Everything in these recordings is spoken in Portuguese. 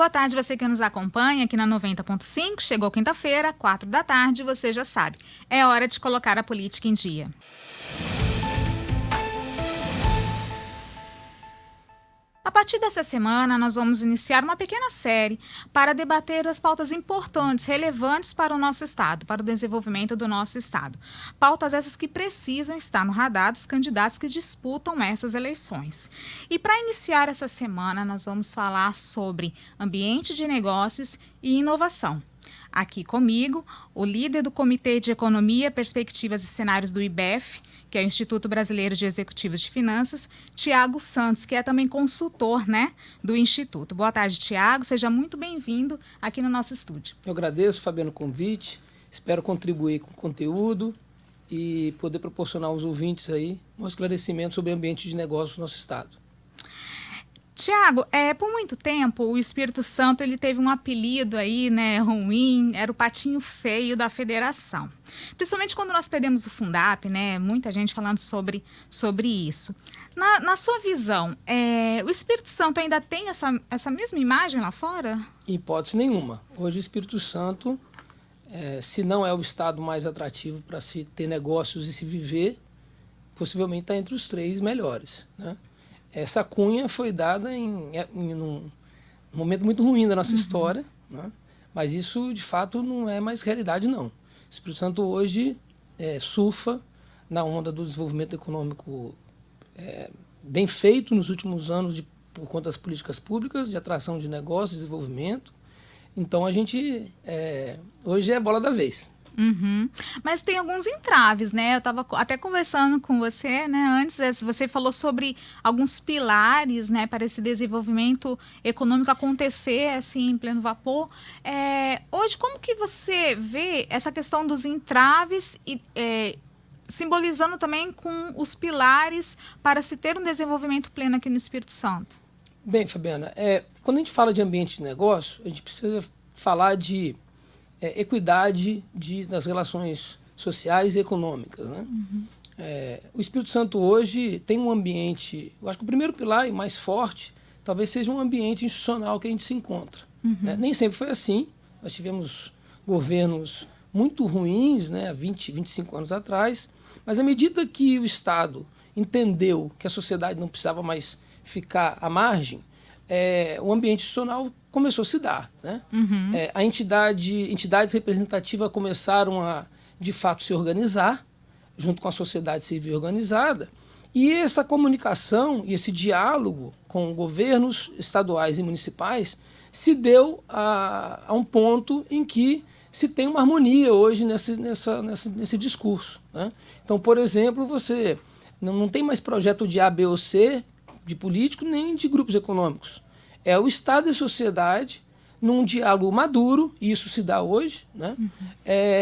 Boa tarde, você que nos acompanha aqui na 90.5. Chegou quinta-feira, 4 da tarde, você já sabe. É hora de colocar a política em dia. A partir dessa semana, nós vamos iniciar uma pequena série para debater as pautas importantes, relevantes para o nosso Estado, para o desenvolvimento do nosso Estado. Pautas essas que precisam estar no radar dos candidatos que disputam essas eleições. E para iniciar essa semana, nós vamos falar sobre ambiente de negócios e inovação. Aqui comigo, o líder do Comitê de Economia, Perspectivas e Cenários do IBEF, que é o Instituto Brasileiro de Executivos de Finanças, Tiago Santos, que é também consultor, do Instituto. Boa tarde, Tiago. Seja muito bem-vindo aqui no nosso estúdio. Eu agradeço, Fabiano, o convite. Espero contribuir com o conteúdo e poder proporcionar aos ouvintes aí um esclarecimento sobre o ambiente de negócios do nosso Estado. Tiago, por muito tempo o Espírito Santo ele teve um apelido aí, ruim, era o patinho feio da federação. Principalmente quando nós perdemos o Fundap, muita gente falando sobre isso. Na sua visão, o Espírito Santo ainda tem essa mesma imagem lá fora? Em hipótese nenhuma. Hoje o Espírito Santo, se não é o estado mais atrativo para se ter negócios e se viver, possivelmente está entre os 3 melhores, né? Essa cunha foi dada em um momento muito ruim da nossa história, né? Mas isso, de fato, não é mais realidade, não. O Espírito Santo hoje surfa na onda do desenvolvimento econômico bem feito nos últimos anos por conta das políticas públicas de atração de negócios, desenvolvimento. Então, a gente hoje é a bola da vez. Uhum. Mas tem alguns entraves, Eu estava até conversando com você, antes, você falou sobre alguns pilares, para esse desenvolvimento econômico acontecer assim em pleno vapor. Hoje, como que você vê essa questão dos entraves e simbolizando também com os pilares para se ter um desenvolvimento pleno aqui no Espírito Santo? Bem, Fabiana, quando a gente fala de ambiente de negócio, a gente precisa falar de equidade das relações sociais e econômicas, né? O Espírito Santo hoje tem um ambiente, eu acho que o primeiro pilar e mais forte, talvez seja um ambiente institucional que a gente se encontra. Nem sempre foi assim, nós tivemos governos muito ruins, há 20, 25 anos atrás, mas à medida que o Estado entendeu que a sociedade não precisava mais ficar à margem, o ambiente institucional começou a se dar, né? Entidades representativas começaram a, de fato, se organizar, junto com a sociedade civil organizada, e essa comunicação e esse diálogo com governos estaduais e municipais se deu a um ponto em que se tem uma harmonia hoje nesse discurso, né? Então, por exemplo, você não tem mais projeto de A, B ou C, de político, nem de grupos econômicos. É o Estado e a sociedade num diálogo maduro, e isso se dá hoje,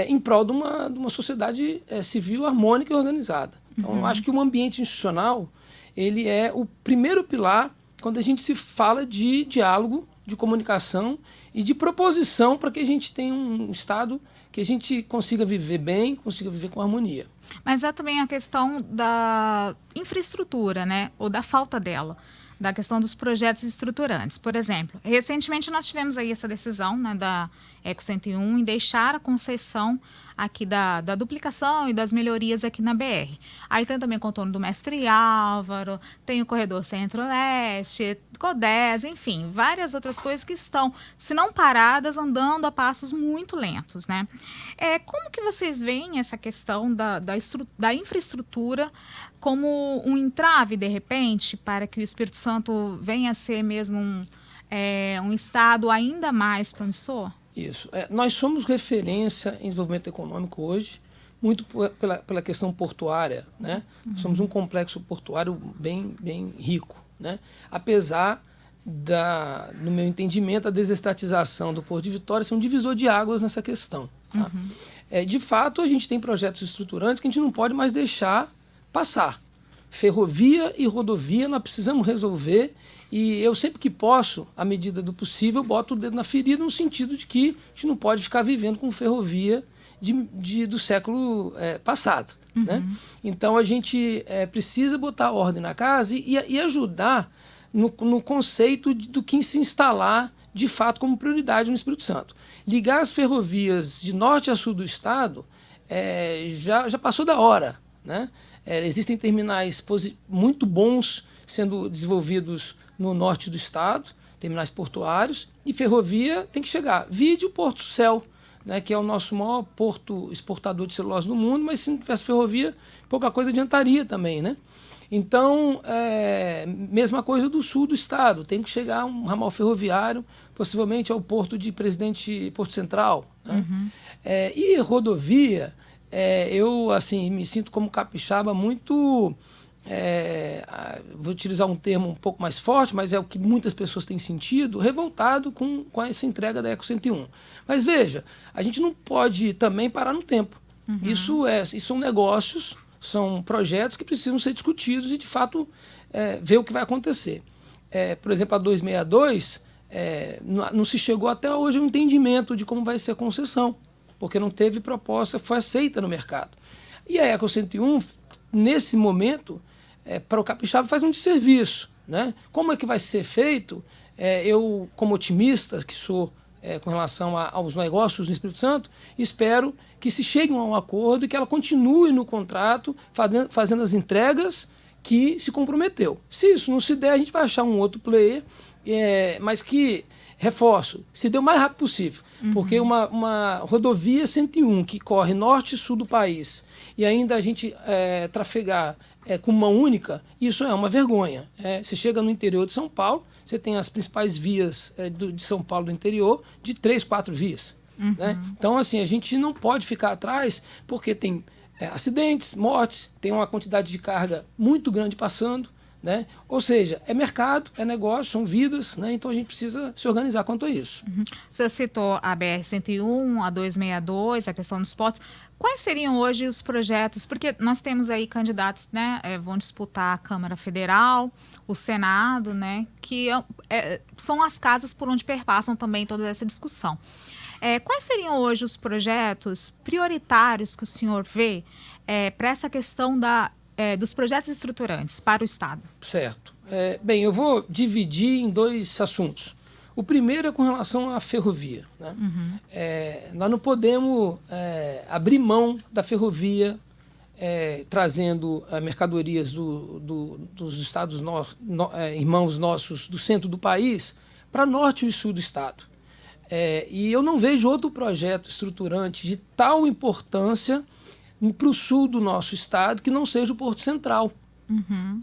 em prol de uma sociedade civil harmônica e organizada. Então, acho que o ambiente institucional ele é o primeiro pilar quando a gente se fala de diálogo, de comunicação e de proposição para que a gente tenha um Estado que a gente consiga viver bem, consiga viver com harmonia. Mas há também a questão da infraestrutura, ou da falta dela, da questão dos projetos estruturantes. Por exemplo, recentemente nós tivemos aí essa decisão da Eco 101 em deixar a concessão aqui da duplicação e das melhorias aqui na BR. Aí tem também o contorno do Mestre Álvaro, tem o corredor Centro-Leste, Codés, enfim, várias outras coisas que estão, se não paradas, andando a passos muito lentos, Como que vocês veem essa questão da infraestrutura como um entrave, de repente, para que o Espírito Santo venha a ser mesmo um estado ainda mais promissor? Isso. Nós somos referência em desenvolvimento econômico hoje, muito pela questão portuária, Somos um complexo portuário bem rico, Apesar no meu entendimento, a desestatização do Porto de Vitória ser um divisor de águas nessa questão. Tá? De fato, a gente tem projetos estruturantes que a gente não pode mais deixar passar. Ferrovia e rodovia nós precisamos resolver, e eu sempre que posso, à medida do possível, boto o dedo na ferida no sentido de que a gente não pode ficar vivendo com ferrovia do século passado. Então a gente precisa botar ordem na casa e ajudar no conceito do que se instalar de fato, como prioridade no Espírito Santo. Ligar as ferrovias de norte a sul do estado já passou da hora, né? Existem terminais muito bons sendo desenvolvidos no norte do estado, terminais portuários, e ferrovia tem que chegar. Vide o Porto Céu, né, que é o nosso maior porto exportador de celulose no mundo, mas se não tivesse ferrovia, pouca coisa adiantaria também, né? Então, mesma coisa do sul do estado, tem que chegar um ramal ferroviário, possivelmente ao Porto Central, né? E rodovia, eu assim me sinto como capixaba muito, vou utilizar um termo um pouco mais forte, mas é o que muitas pessoas têm sentido, revoltado com essa entrega da Eco 101. Mas veja, a gente não pode também parar no tempo. Isso são negócios, são projetos que precisam ser discutidos e, de fato, ver o que vai acontecer. Por exemplo, a 262, não se chegou até hoje ao entendimento de como vai ser a concessão, porque não teve proposta que foi aceita no mercado. E a Eco 101, nesse momento, para o capixaba faz um desserviço, né? Como é que vai ser feito? Eu, como otimista que sou com relação aos negócios no Espírito Santo, espero que se chegue a um acordo e que ela continue no contrato, fazendo as entregas que se comprometeu. Se isso não se der, a gente vai achar um outro player, mas que, reforço, se dê o mais rápido possível. Porque uma rodovia 101 que corre norte e sul do país e ainda a gente trafegar com uma única, isso é uma vergonha. Você chega no interior de São Paulo, você tem as principais vias de São Paulo do interior de 3, 4 vias. Né? Então, assim, a gente não pode ficar atrás porque tem acidentes, mortes, tem uma quantidade de carga muito grande passando, né? Ou seja, é mercado, é negócio, são vidas, né? Então a gente precisa se organizar quanto a isso. O senhor citou a BR-101, a 262, a questão dos potes. Quais seriam hoje os projetos? Porque nós temos aí candidatos, né? Vão disputar a Câmara Federal, o Senado, né? Que são as casas por onde perpassam também toda essa discussão. Quais seriam hoje os projetos prioritários que o senhor vê para essa questão dos projetos estruturantes para o Estado? Certo. Bem, eu vou dividir em 2 assuntos. O primeiro é com relação à ferrovia, né? Nós não podemos abrir mão da ferrovia trazendo mercadorias dos estados irmãos nossos do centro do país para norte e sul do estado. E eu não vejo outro projeto estruturante de tal importância para o sul do nosso estado que não seja o Porto Central.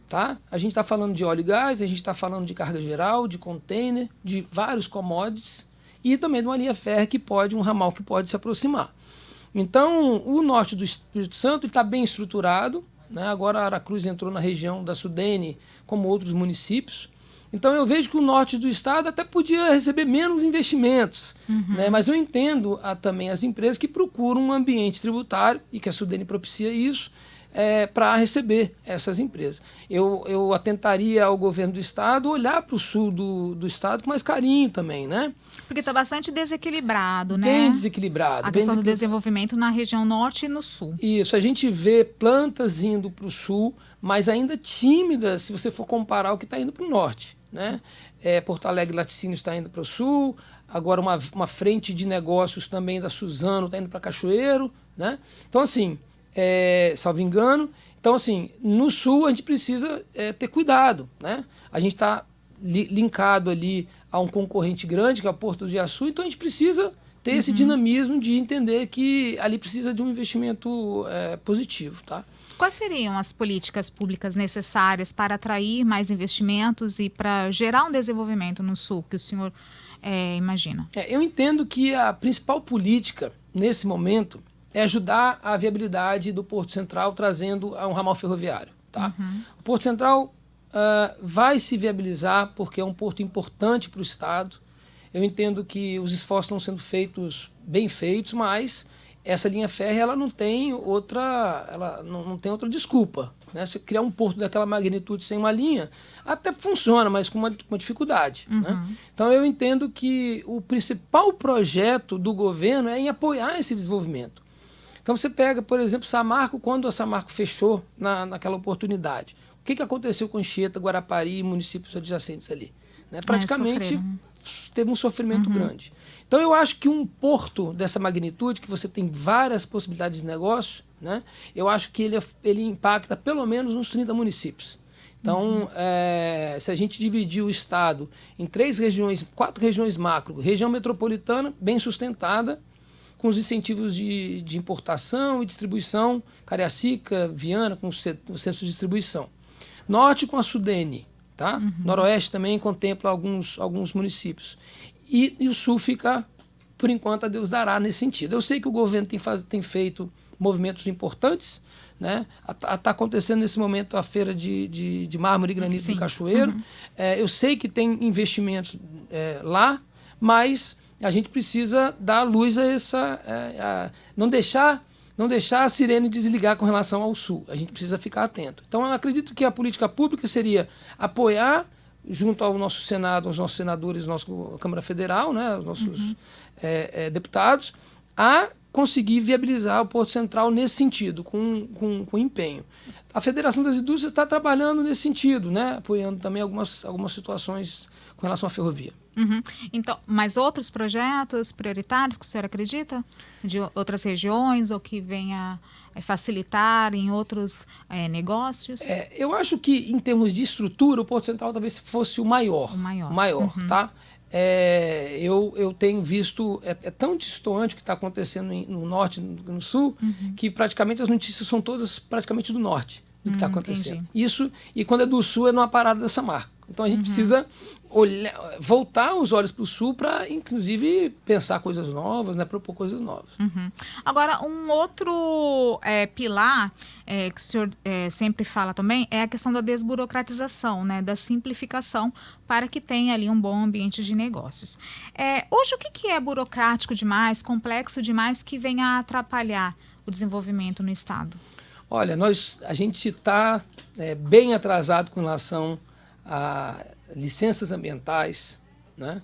Tá? A gente está falando de óleo e gás, a gente está falando de carga geral, de container, de vários commodities e também de uma linha férrea um ramal que pode se aproximar. Então, o norte do Espírito Santo está bem estruturado, né? Agora a Aracruz entrou na região da Sudene, como outros municípios. Então eu vejo que o norte do estado até podia receber menos investimentos, né? Mas eu entendo também as empresas que procuram um ambiente tributário, e que a Sudene propicia isso, para receber essas empresas. Eu atentaria ao governo do estado olhar para o sul do estado com mais carinho também, né? Porque está bastante desequilibrado, né? Bem desequilibrado. A questão do desenvolvimento na região norte e no sul. Isso, a gente vê plantas indo para o sul, mas ainda tímidas se você for comparar o que está indo para o norte, né? Porto Alegre Laticínio está indo para o sul, agora uma frente de negócios também da Suzano está indo para Cachoeiro, né? Então, assim, salvo engano, então, assim, no sul a gente precisa ter cuidado, né? A gente está linkado ali a um concorrente grande, que é o Porto de Açu, então a gente precisa ter esse dinamismo de entender que ali precisa de um investimento positivo, tá? Quais seriam as políticas públicas necessárias para atrair mais investimentos e para gerar um desenvolvimento no Sul, que o senhor imagina? Eu entendo que a principal política, nesse momento, é ajudar a viabilidade do Porto Central, trazendo um ramal ferroviário. Tá? O Porto Central vai se viabilizar porque é um porto importante para o Estado. Eu entendo que os esforços estão sendo feitos, bem feitos, mas essa linha férrea ela não tem outra desculpa, né? Se criar um porto daquela magnitude sem uma linha, até funciona, mas com uma dificuldade. Né? Então eu entendo que o principal projeto do governo é em apoiar esse desenvolvimento. Então você pega, por exemplo, Samarco, quando a Samarco fechou naquela oportunidade. O que aconteceu com Anchieta, Guarapari e municípios adjacentes ali? Né? Praticamente teve um sofrimento grande. Então, eu acho que um porto dessa magnitude, que você tem várias possibilidades de negócio, né, eu acho que ele impacta pelo menos uns 30 municípios. Então, se a gente dividir o estado em 4 regiões macro, região metropolitana bem sustentada, com os incentivos de importação e distribuição, Cariacica, Viana, com os centros de distribuição. Norte com a Sudene, tá? Noroeste também contempla alguns municípios. E o Sul fica, por enquanto, a Deus dará nesse sentido. Eu sei que o governo tem feito movimentos importantes, né? Está acontecendo nesse momento a feira de mármore e granito do Cachoeiro. Eu sei que tem investimentos lá, mas a gente precisa dar luz a não deixar a sirene desligar com relação ao Sul. A gente precisa ficar atento. Então, eu acredito que a política pública seria apoiar, junto ao nosso Senado, aos nossos senadores, nossa Câmara Federal, né, os nossos deputados, a conseguir viabilizar o Porto Central nesse sentido, com empenho. A Federação das Indústrias está trabalhando nesse sentido, né, apoiando também algumas situações com relação à ferrovia. Então, mas outros projetos prioritários que o senhor acredita? De outras regiões ou que venha facilitar em outros negócios? Eu acho que, em termos de estrutura, o Porto Central talvez fosse o maior. Tá? Eu tenho visto, é tão distante o que está acontecendo no norte e no sul, que praticamente as notícias são todas praticamente do norte do que está acontecendo. Entendi. Isso, e quando é do sul, é numa parada dessa marca. Então a gente precisa voltar os olhos para o sul para, inclusive, pensar coisas novas, né, propor coisas novas. Agora, um outro pilar que o senhor sempre fala também é a questão da desburocratização, né, da simplificação para que tenha ali um bom ambiente de negócios. Hoje, o que é burocrático demais, complexo demais, que venha a atrapalhar o desenvolvimento no Estado? Olha, a gente está bem atrasado com relação a licenças ambientais, né,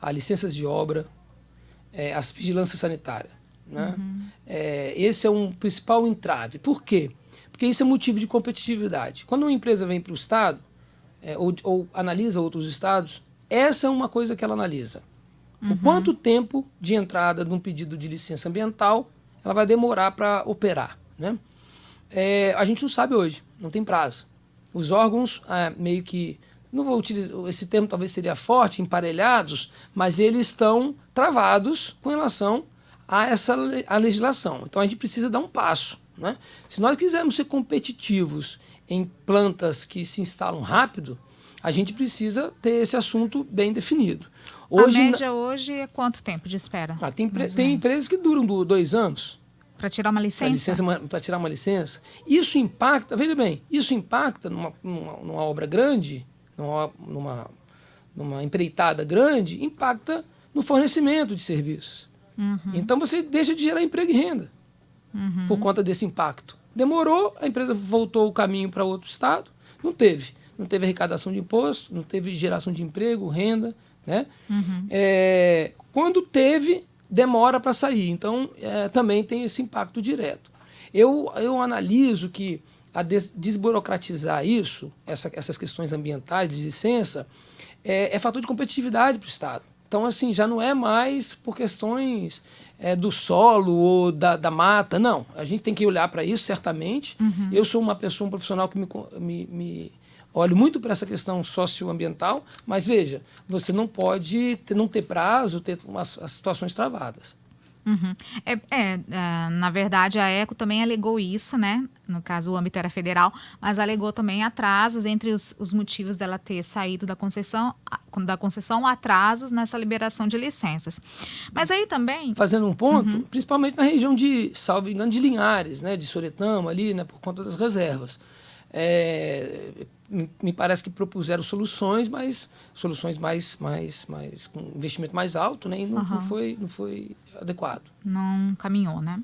a licenças de obra, as vigilâncias sanitárias. Né? Esse é um principal entrave. Por quê? Porque isso é motivo de competitividade. Quando uma empresa vem para o Estado, ou analisa outros estados, essa é uma coisa que ela analisa. O quanto tempo de entrada de um pedido de licença ambiental ela vai demorar para operar. Né? A gente não sabe hoje, não tem prazo. Os órgãos meio que, não vou utilizar, esse termo talvez seria forte, emparelhados, mas eles estão travados com relação a legislação. Então a gente precisa dar um passo. Né? Se nós quisermos ser competitivos em plantas que se instalam rápido, a gente precisa ter esse assunto bem definido. Hoje, a média hoje é quanto tempo de espera? Tem empresas que duram 2 anos. Para tirar uma licença? Para tirar uma licença. Isso impacta, veja bem, isso impacta numa obra grande, numa empreitada grande, impacta no fornecimento de serviços. Então você deixa de gerar emprego e renda por conta desse impacto. Demorou, a empresa voltou o caminho para outro estado, não teve arrecadação de imposto, não teve geração de emprego, renda. Né? Quando teve, demora para sair. Então, também tem esse impacto direto. Eu analiso que desburocratizar isso, essas questões ambientais, de licença, é fator de competitividade para o Estado. Então, assim, já não é mais por questões do solo ou da mata. Não, a gente tem que olhar para isso, certamente. Eu sou um profissional que me olho muito para essa questão socioambiental, mas veja, você não pode não ter prazo, ter as situações travadas. Na verdade, a ECO também alegou isso, né? No caso, o âmbito era federal, mas alegou também atrasos entre os motivos dela ter saído da concessão, atrasos nessa liberação de licenças. Mas aí também... Fazendo um ponto, principalmente na região de, salvo engano, de Linhares, né? De Soretama ali, né? Por conta das reservas. Me parece que propuseram soluções, mas soluções mais com investimento mais alto, né? E não foi adequado. Não caminhou, né?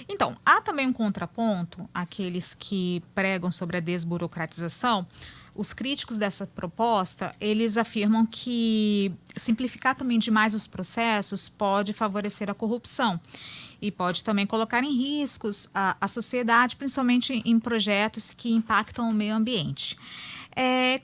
Então, há também um contraponto àqueles que pregam sobre a desburocratização. Os críticos dessa proposta, eles afirmam que simplificar também demais os processos pode favorecer a corrupção e pode também colocar em riscos a sociedade, principalmente em projetos que impactam o meio ambiente.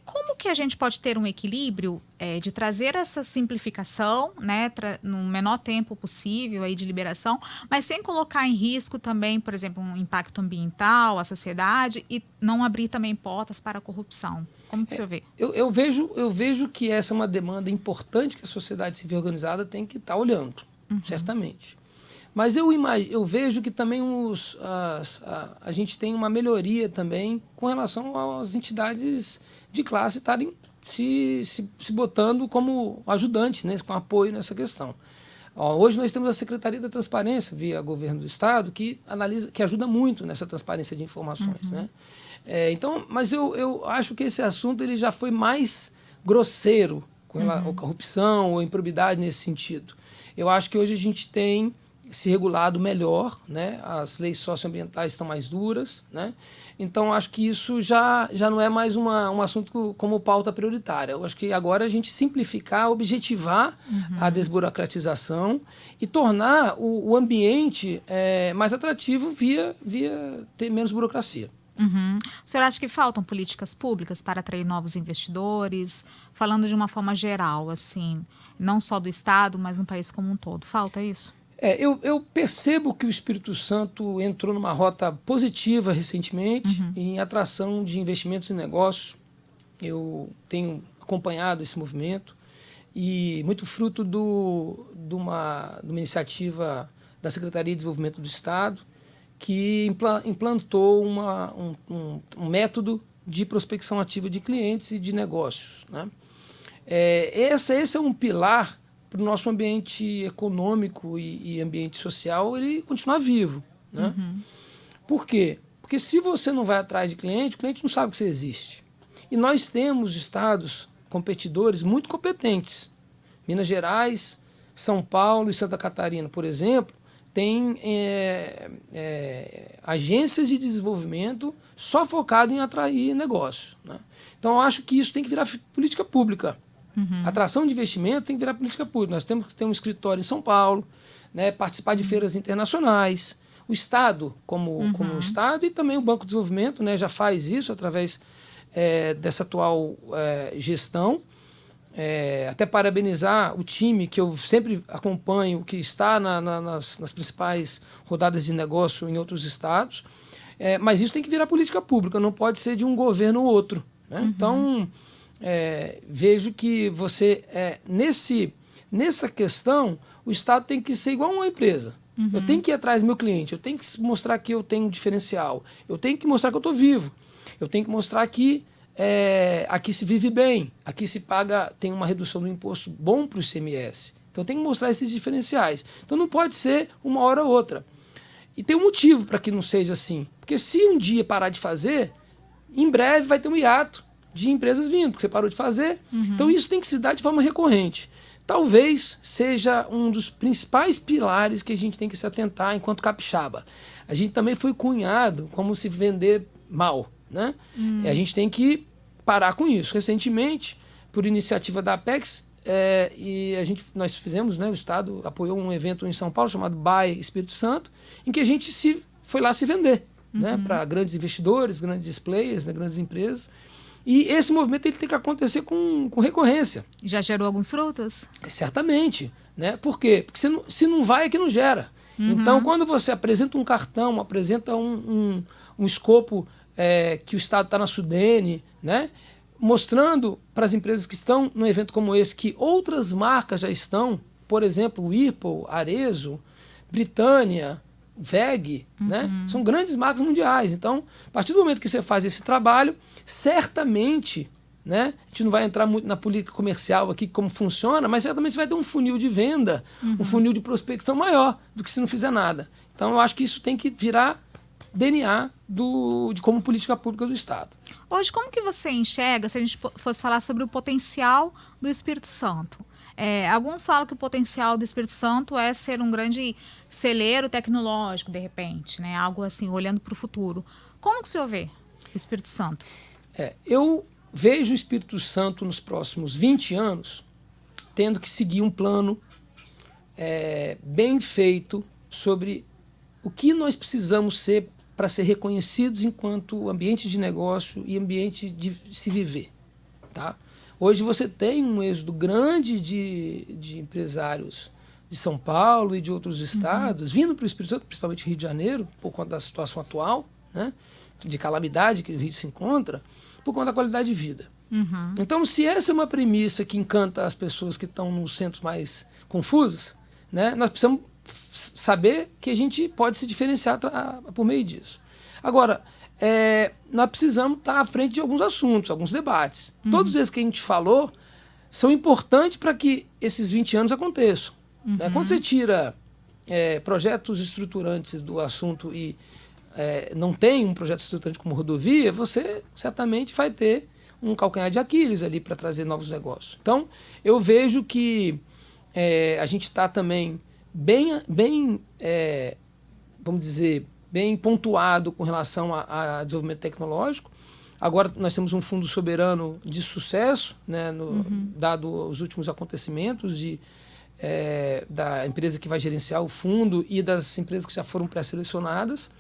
Como que a gente pode ter um equilíbrio de trazer essa simplificação, né, no menor tempo possível aí de liberação, mas sem colocar em risco também, por exemplo, um impacto ambiental, a sociedade, e não abrir também portas para a corrupção? Como que o senhor vê? Eu vejo que essa é uma demanda importante que a sociedade civil organizada tem que estar olhando, certamente. Mas eu vejo que também a gente tem uma melhoria também com relação às entidades de classe estarem se botando como ajudante, né, com apoio nessa questão. Hoje nós temos a Secretaria da Transparência, via Governo do Estado, que ajuda muito nessa transparência de informações. Né? Então, mas eu acho que esse assunto ele já foi mais grosseiro com a corrupção ou improbidade nesse sentido. Eu acho que hoje a gente tem se regulado melhor, né? As leis socioambientais estão mais duras, né? Então acho que isso já não é mais um assunto como pauta prioritária. Eu acho que agora a gente simplificar, objetivar a desburocratização e tornar o ambiente mais atrativo via ter menos burocracia. O senhor acha que faltam políticas públicas para atrair novos investidores? Falando de uma forma geral, assim, não só do Estado, mas no país como um todo. Falta isso? Eu percebo que o Espírito Santo entrou numa rota positiva recentemente em atração de investimentos e negócios. Eu tenho acompanhado esse movimento e muito fruto de uma iniciativa da Secretaria de Desenvolvimento do Estado que implantou um método de prospecção ativa de clientes e de negócios. Né? Esse é um pilar para o nosso ambiente econômico e ambiente social ele continuar vivo. Né? Por quê? Porque se você não vai atrás de cliente, o cliente não sabe que você existe. E nós temos estados competidores muito competentes. Minas Gerais, São Paulo e Santa Catarina, por exemplo, têm agências de desenvolvimento só focado em atrair negócio. Né? Então, eu acho que isso tem que virar política pública. Atração de investimento tem que virar política pública. Nós temos que ter um escritório em São Paulo, né, participar de feiras internacionais. O Estado, como Estado, e também o Banco de Desenvolvimento, né, já faz isso através dessa atual gestão. Até parabenizar o time que eu sempre acompanho, que está nas principais rodadas de negócio em outros estados. Mas isso tem que virar política pública, não pode ser de um governo ou outro. Né? Então, vejo que nessa questão, o Estado tem que ser igual a uma empresa. Eu tenho que ir atrás do meu cliente, eu tenho que mostrar que eu tenho um diferencial, eu tenho que mostrar que eu estou vivo, eu tenho que mostrar que aqui se vive bem, aqui se paga, tem uma redução do imposto bom para o ICMS. Então tem que mostrar esses diferenciais. Então não pode ser uma hora ou outra. E tem um motivo para que não seja assim. Porque se um dia parar de fazer, em breve vai ter um hiato de empresas vindo, porque você parou de fazer. Então isso tem que se dar de forma recorrente. Talvez seja um dos principais pilares que a gente tem que se atentar enquanto capixaba. A gente também foi cunhado como se vender mal. Né? A gente tem que parar com isso. Recentemente, por iniciativa da Apex, nós fizemos, né, o Estado apoiou um evento em São Paulo chamado BAE Espírito Santo, em que a gente foi lá se vender né, para grandes investidores, grandes players, né, grandes empresas. E esse movimento ele tem que acontecer com recorrência. Já gerou alguns frutos? Certamente. Né? Por quê? Porque se não vai, é que não gera. Então, quando você apresenta um cartão, apresenta um escopo que o Estado está na Sudene, né? Mostrando para as empresas que estão num evento como esse que outras marcas já estão, por exemplo, Whirlpool, Arezzo, Britânia, VEG, né? São grandes marcas mundiais. Então, a partir do momento que você faz esse trabalho, certamente, né? A gente não vai entrar muito na política comercial aqui, como funciona, mas certamente você vai ter um funil de venda, um funil de prospecção maior do que se não fizer nada. Então, eu acho que isso tem que virar DNA de como política pública do Estado. Hoje, como que você enxerga, se a gente fosse falar sobre o potencial do Espírito Santo? Alguns falam que o potencial do Espírito Santo é ser um grande celeiro tecnológico, de repente, né? Algo assim, olhando para o futuro. Como que o senhor vê o Espírito Santo? Eu vejo o Espírito Santo nos próximos 20 anos tendo que seguir um plano bem feito sobre o que nós precisamos ser para ser reconhecidos enquanto ambiente de negócio e ambiente de se viver. Tá? Hoje você tem um êxodo grande de empresários de São Paulo e de outros estados, vindo para o Espírito Santo, principalmente Rio de Janeiro, por conta da situação atual, né, de calamidade que o Rio se encontra, por conta da qualidade de vida. Então, se essa é uma premissa que encanta as pessoas que estão nos centros mais confusos, né, nós precisamos saber que a gente pode se diferenciar por meio disso. Agora, nós precisamos estar à frente de alguns assuntos, alguns debates. Todos esses que a gente falou são importantes para que esses 20 anos aconteçam. Né? Quando você tira projetos estruturantes do assunto e não tem um projeto estruturante como rodovia, você certamente vai ter um calcanhar de Aquiles ali para trazer novos negócios. Então, eu vejo que a gente está também bem vamos dizer, bem pontuado com relação a desenvolvimento tecnológico. Agora nós temos um fundo soberano de sucesso, né, dado os últimos acontecimentos da empresa que vai gerenciar o fundo e das empresas que já foram pré-selecionadas.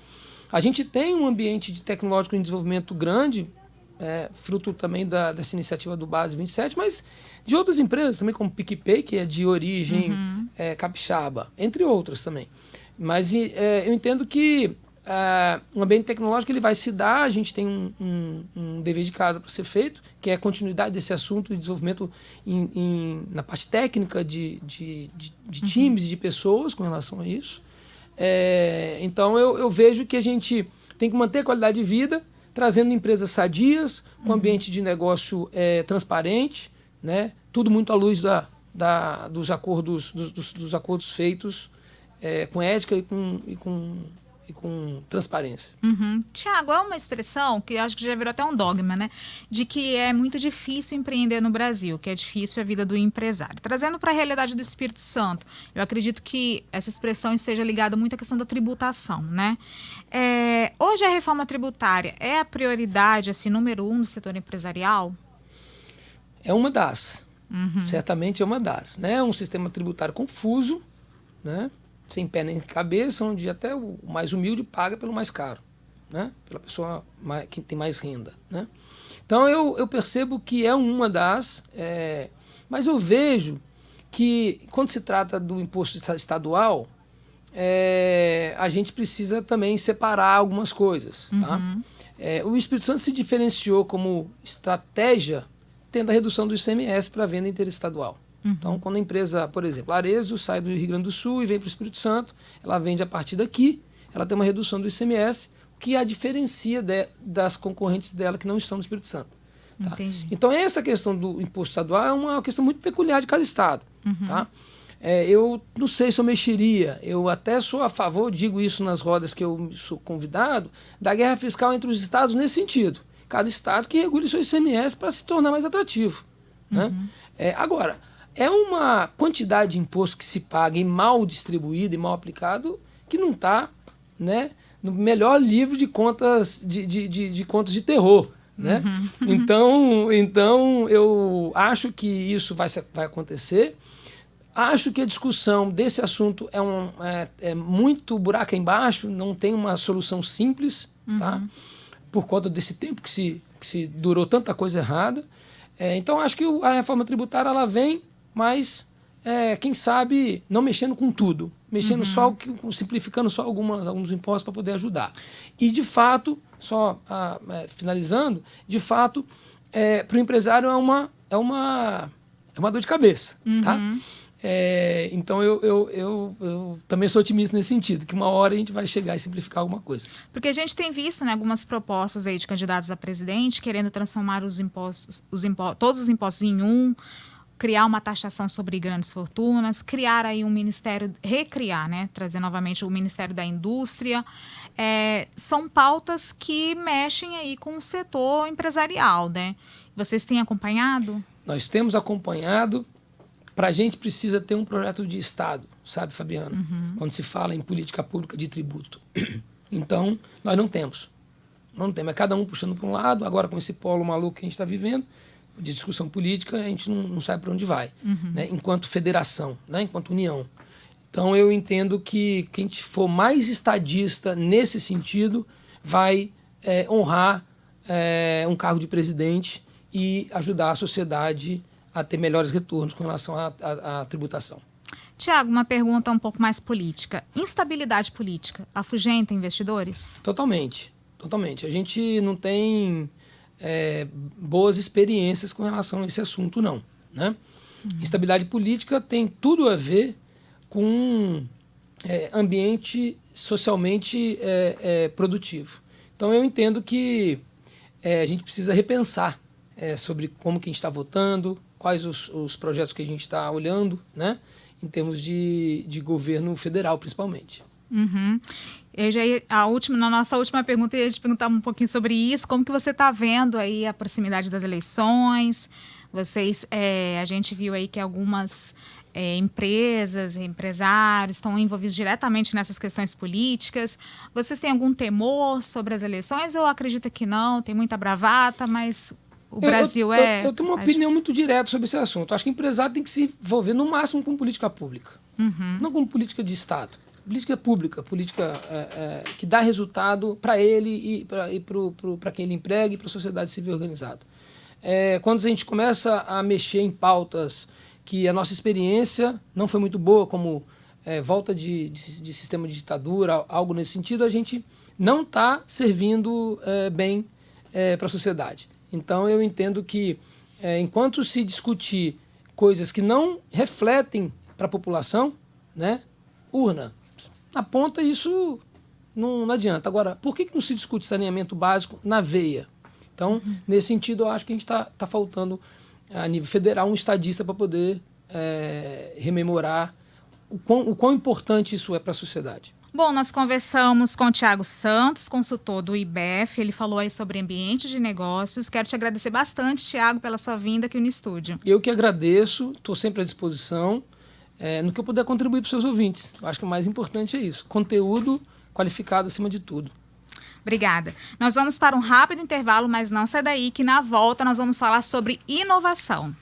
A gente tem um ambiente de tecnológico em desenvolvimento grande, fruto também dessa iniciativa do Base 27, mas de outras empresas também, como PicPay, que é de origem capixaba, entre outras também. Mas eu entendo que o ambiente tecnológico ele vai se dar, a gente tem um dever de casa para ser feito, que é a continuidade desse assunto de desenvolvimento na parte técnica de times e de pessoas com relação a isso. Então eu vejo que a gente tem que manter a qualidade de vida, trazendo empresas sadias, com ambiente de negócio transparente, né? Tudo muito à luz dos acordos feitos com ética e com transparência. Tiago, é uma expressão que acho que já virou até um dogma, né? De que é muito difícil empreender no Brasil, que é difícil a vida do empresário. Trazendo para a realidade do Espírito Santo, eu acredito que essa expressão esteja ligada muito à questão da tributação, né? Hoje a reforma tributária é a prioridade, assim, número 1 do setor empresarial? É uma das. Certamente é uma das. Né? É um sistema tributário confuso, né? Sem pé nem cabeça, onde até o mais humilde paga pelo mais caro, né? Pela pessoa que tem mais renda. Né? Então eu percebo que é uma das, mas eu vejo que quando se trata do imposto estadual, a gente precisa também separar algumas coisas. Tá? O Espírito Santo se diferenciou como estratégia tendo a redução do ICMS para a venda interestadual. Então, quando a empresa, por exemplo, Arezzo sai do Rio Grande do Sul e vem para o Espírito Santo, ela vende a partir daqui, ela tem uma redução do ICMS, que a diferencia das concorrentes dela que não estão no Espírito Santo. Tá? Então, essa questão do imposto estadual é uma questão muito peculiar de cada estado. Tá? Eu não sei se eu mexeria, eu até sou a favor, digo isso nas rodas que eu sou convidado, da guerra fiscal entre os estados nesse sentido. Cada estado que regule seu ICMS para se tornar mais atrativo. Né? Agora, é uma quantidade de imposto que se paga e mal distribuído e mal aplicado que não está, né, no melhor livro de contas de contas de terror. Né? Então, eu acho que isso vai acontecer. Acho que a discussão desse assunto é muito buraco embaixo, não tem uma solução simples, tá? Por conta desse tempo que se durou tanta coisa errada. Então, acho que a reforma tributária ela vem, mas, quem sabe, não mexendo com tudo, mexendo simplificando só alguns impostos para poder ajudar. E, de fato, finalizando, de fato, para o empresário é uma dor de cabeça. Tá? Então, eu também sou otimista nesse sentido, que uma hora a gente vai chegar e simplificar alguma coisa. Porque a gente tem visto, né, algumas propostas aí de candidatos a presidente querendo transformar todos os impostos em um, criar uma taxação sobre grandes fortunas, criar aí um ministério, recriar, né, trazer novamente o Ministério da Indústria. São pautas que mexem aí com o setor empresarial, né? Vocês têm acompanhado? Nós temos acompanhado. Para a gente precisa ter um projeto de Estado, sabe, Fabiana? Quando se fala em política pública de tributo. Então, nós não temos. Não temos. É cada um puxando para um lado. Agora, com esse polo maluco que a gente está vivendo, de discussão política, a gente não sabe para onde vai, né? Enquanto federação, né? Enquanto união. Então, eu entendo que quem for mais estadista nesse sentido vai honrar um cargo de presidente e ajudar a sociedade a ter melhores retornos com relação à tributação. Tiago, uma pergunta um pouco mais política. Instabilidade política afugenta investidores? Totalmente, totalmente. A gente não tem boas experiências com relação a esse assunto, não, né? Instabilidade política tem tudo a ver com ambiente socialmente produtivo. Então, eu entendo que a gente precisa repensar sobre como que a gente está votando, quais os projetos que a gente está olhando, né? Em termos de governo federal, principalmente. Uhum. Na nossa última pergunta, eu ia te perguntar um pouquinho sobre isso. Como que você está vendo aí a proximidade das eleições? A gente viu aí que algumas empresas e empresários estão envolvidos diretamente nessas questões políticas. Vocês têm algum temor sobre as eleições ou acredita que não? Tem muita bravata, mas o Brasil Eu tenho uma opinião muito direta sobre esse assunto. Acho que o empresário tem que se envolver no máximo com política pública. Não com política de Estado. Política pública, política que dá resultado para ele e para quem ele emprega e para a sociedade civil organizada. Quando a gente começa a mexer em pautas que a nossa experiência não foi muito boa, como volta de sistema de ditadura, algo nesse sentido, a gente não está servindo bem para a sociedade. Então, eu entendo que, enquanto se discutir coisas que não refletem para a população, né, urna, na ponta isso não adianta. Agora, por que não se discute saneamento básico na veia? Então, nesse sentido, eu acho que a gente está faltando, a nível federal, um estadista para poder rememorar o quão importante isso é para a sociedade. Bom, nós conversamos com o Tiago Santos, consultor do IBEF. Ele falou aí sobre ambiente de negócios. Quero te agradecer bastante, Tiago, pela sua vinda aqui no estúdio. Eu que agradeço, estou sempre à disposição, no que eu puder contribuir para os seus ouvintes. Eu acho que o mais importante é isso, conteúdo qualificado acima de tudo. Obrigada. Nós vamos para um rápido intervalo, mas não sai daí, que na volta nós vamos falar sobre inovação.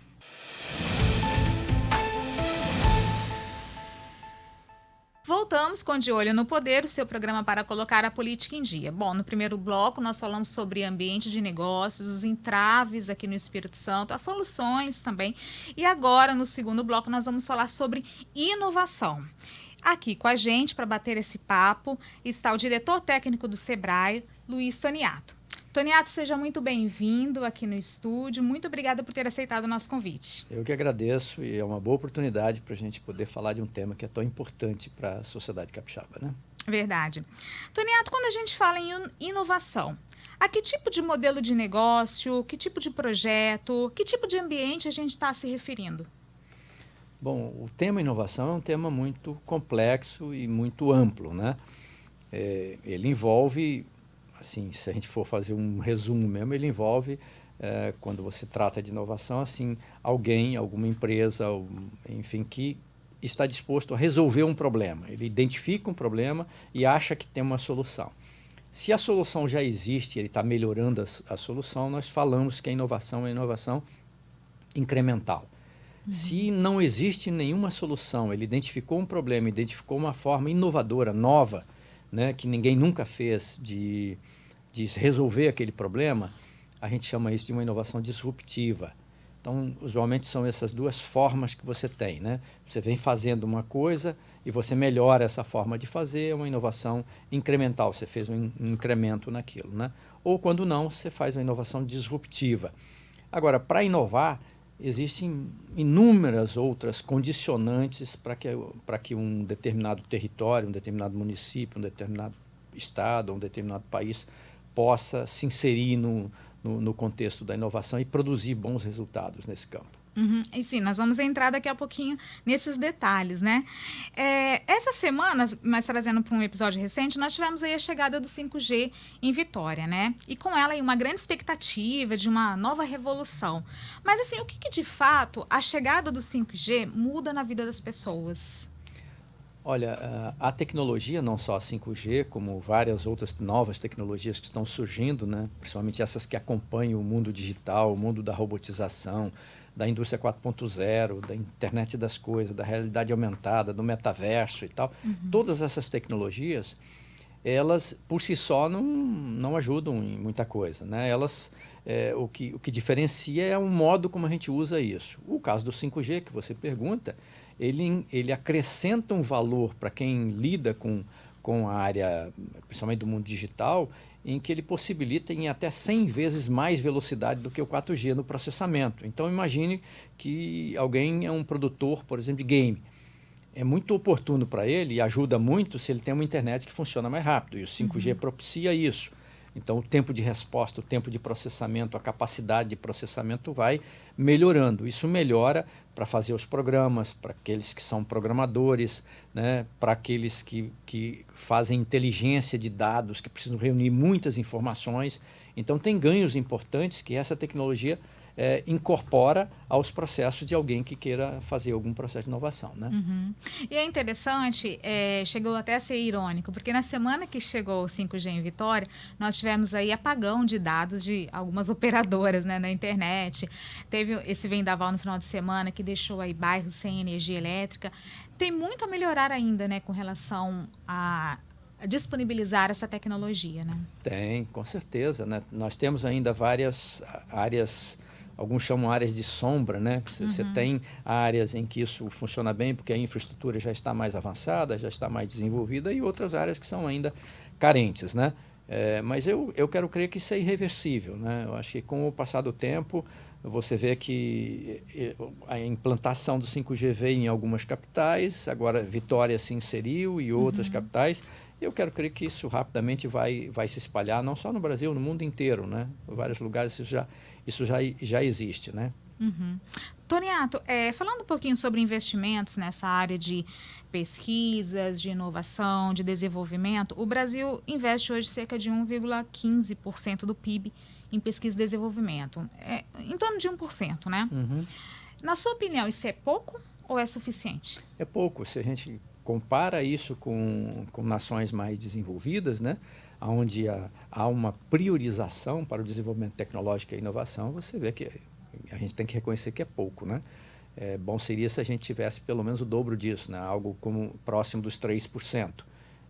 Voltamos com De Olho no Poder, o seu programa para colocar a política em dia. Bom, no primeiro bloco nós falamos sobre ambiente de negócios, os entraves aqui no Espírito Santo, as soluções também. E agora, no segundo bloco, nós vamos falar sobre inovação. Aqui com a gente, para bater esse papo, está o diretor técnico do Sebrae, Luiz Toniato. Toniato, seja muito bem-vindo aqui no estúdio. Muito obrigada por ter aceitado o nosso convite. Eu que agradeço e é uma boa oportunidade para a gente poder falar de um tema que é tão importante para a sociedade capixaba, né? Verdade. Toniato, quando a gente fala em inovação, a que tipo de modelo de negócio, que tipo de projeto, que tipo de ambiente a gente está se referindo? Bom, o tema inovação é um tema muito complexo e muito amplo, né? Ele envolve, assim, se a gente for fazer um resumo mesmo, ele envolve, quando você trata de inovação, assim, alguém, alguma empresa, enfim, que está disposto a resolver um problema. Ele identifica um problema e acha que tem uma solução. Se a solução já existe, ele está melhorando a solução, nós falamos que a inovação é inovação incremental. Se não existe nenhuma solução, ele identificou um problema, identificou uma forma inovadora, nova, né, que ninguém nunca fez de resolver aquele problema, a gente chama isso de uma inovação disruptiva. Então, usualmente são essas duas formas que você tem, né? Você vem fazendo uma coisa e você melhora essa forma de fazer, é uma inovação incremental, você fez um incremento naquilo, né? Ou quando não, você faz uma inovação disruptiva. Agora, para inovar, existem inúmeras outras condicionantes para que um determinado território, um determinado município, um determinado estado, um determinado país possa se inserir no contexto da inovação e produzir bons resultados nesse campo. E sim, nós vamos entrar daqui a pouquinho nesses detalhes, né? Essa semana, mas trazendo para um episódio recente, nós tivemos aí a chegada do 5G em Vitória, né? E com ela aí uma grande expectativa de uma nova revolução. Mas assim, o que de fato a chegada do 5G muda na vida das pessoas? Olha, a tecnologia, não só a 5G, como várias outras novas tecnologias que estão surgindo, né? Principalmente essas que acompanham o mundo digital, o mundo da robotização, da indústria 4.0, da internet das coisas, da realidade aumentada, do metaverso e tal. Todas essas tecnologias, elas por si só não ajudam em muita coisa, né? Elas, o que diferencia é o modo como a gente usa isso. O caso do 5G que você pergunta, ele acrescenta um valor para quem lida com a área, principalmente do mundo digital, em que ele possibilita em até 100 vezes mais velocidade do que o 4G no processamento. Então imagine que alguém é um produtor, por exemplo, de game. É muito oportuno para ele e ajuda muito se ele tem uma internet que funciona mais rápido. E o 5G propicia isso. Então, o tempo de resposta, o tempo de processamento, a capacidade de processamento vai melhorando. Isso melhora para fazer os programas, para aqueles que são programadores, né, para aqueles que fazem inteligência de dados, que precisam reunir muitas informações. Então, tem ganhos importantes que essa tecnologia incorpora aos processos de alguém que queira fazer algum processo de inovação, né? E é interessante, chegou até a ser irônico, porque na semana que chegou o 5G em Vitória, nós tivemos aí apagão de dados de algumas operadoras, né, na internet. Teve esse vendaval no final de semana que deixou aí bairros sem energia elétrica. Tem muito a melhorar ainda, né, com relação a disponibilizar essa tecnologia, né? Tem, com certeza, né? Nós temos ainda várias áreas. Alguns chamam áreas de sombra, né? Você tem áreas em que isso funciona bem porque a infraestrutura já está mais avançada, já está mais desenvolvida, e outras áreas que são ainda carentes, né? Mas eu quero crer que isso é irreversível, né? Eu acho que com o passar do tempo, você vê que a implantação do 5G veio em algumas capitais, agora Vitória se inseriu e outras capitais. Eu quero crer que isso rapidamente vai se espalhar, não só no Brasil, no mundo inteiro, né? Em vários lugares isso já existe, né? Toniato, falando um pouquinho sobre investimentos nessa área de pesquisas, de inovação, de desenvolvimento, o Brasil investe hoje cerca de 1,15% do PIB em pesquisa e desenvolvimento. Em torno de 1%, né? Na sua opinião, isso é pouco ou é suficiente? É pouco. Se a gente compara isso com nações mais desenvolvidas, né, onde há uma priorização para o desenvolvimento tecnológico e inovação, você vê que a gente tem que reconhecer que é pouco, né? Bom seria se a gente tivesse pelo menos o dobro disso, né? Algo como próximo dos 3%,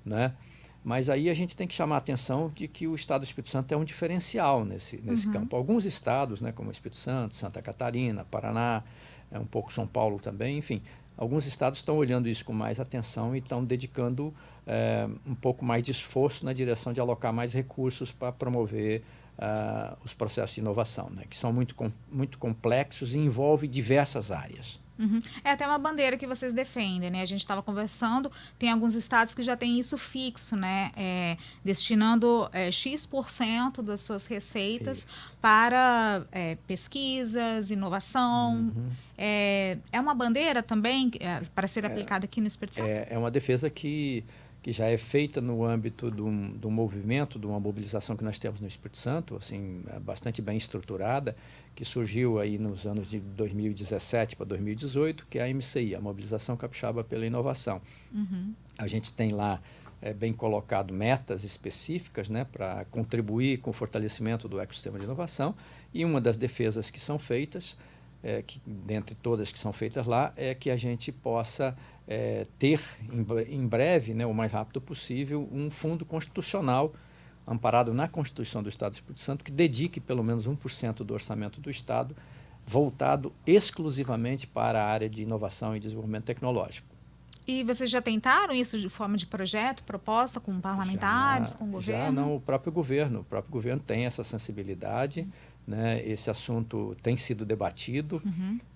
né? Mas aí a gente tem que chamar a atenção de que o Estado do Espírito Santo é um diferencial nesse campo. Alguns estados, né, como o Espírito Santo, Santa Catarina, Paraná, um pouco São Paulo também, enfim, alguns estados estão olhando isso com mais atenção e estão dedicando um pouco mais de esforço na direção de alocar mais recursos para promover os processos de inovação, né, que são muito complexos e envolvem diversas áreas. É até uma bandeira que vocês defendem, né? A gente estava conversando, tem alguns estados que já têm isso fixo, né? Destinando X% das suas receitas para pesquisas, inovação. É uma bandeira também para ser aplicada aqui no Espírito Santo? É uma defesa que já é feita no âmbito de um movimento, de uma mobilização que nós temos no Espírito Santo, assim, bastante bem estruturada, que surgiu aí nos anos de 2017 para 2018, que é a MCI, a Mobilização Capixaba pela Inovação. A gente tem lá bem colocado metas específicas, né, para contribuir com o fortalecimento do ecossistema de inovação, e uma das defesas que são feitas, dentre todas que são feitas lá, é que a gente possa ter em breve, né, o mais rápido possível, um fundo constitucional amparado na Constituição do Estado do Espírito Santo, que dedique pelo menos 1% do orçamento do Estado voltado exclusivamente para a área de inovação e desenvolvimento tecnológico. E vocês já tentaram isso de forma de projeto, proposta com parlamentares, com o governo? Já não, o próprio governo tem essa sensibilidade, né? Esse assunto tem sido debatido